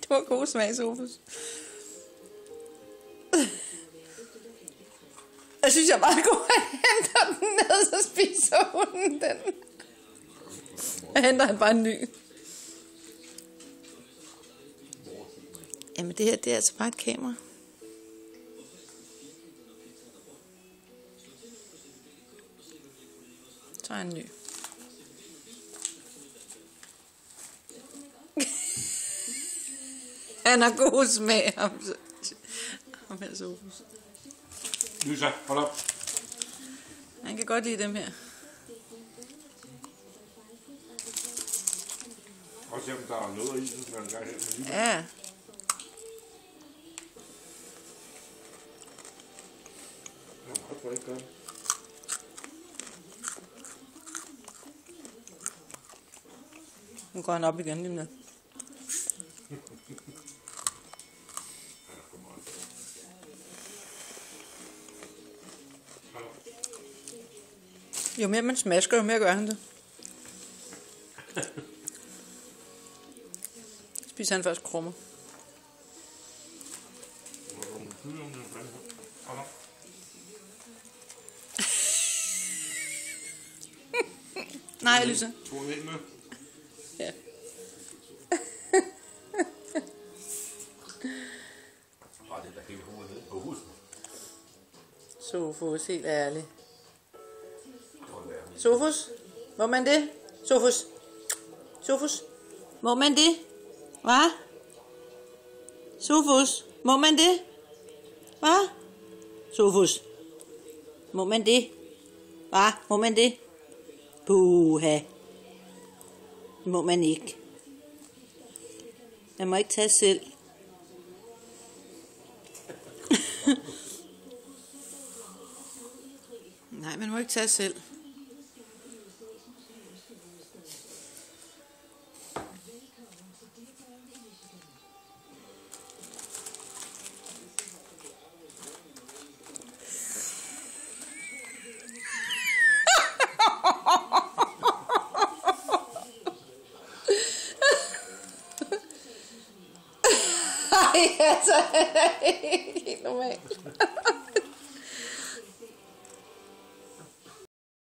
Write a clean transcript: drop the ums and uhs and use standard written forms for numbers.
Du har god smag, Sofus. Jeg synes, jeg bare går og henter den ned, så spiser hunden den. Jeg henter han bare en ny. Jamen det her, det er altså bare et kamera. Så tager jeg en ny. Han har god smag, ham her Sofus. Lysa, hold op. Han kan godt lide dem her. Og se om der er noget i den, man kan have med. Ja. Hvorfor ikke gøre? Nu går han op igen lige med. Jo mere man smasker, jo mere gør han det. Spiser han først krummer. Nej, Lysa. Tror du ikke med? Ja. Bare det der hele hovedet ned på huset. Sofus, helt ærligt. Sofus, må man det? Sofus, Sofus, må man det? Hvad? Sofus, må man det? Hvad? Sofus, må man det? Hvad? Må man det? Puha. Det må man ikke. Man må ikke tage selv. Nej, man må ikke tage selv. Ej, altså, det er helt normalt.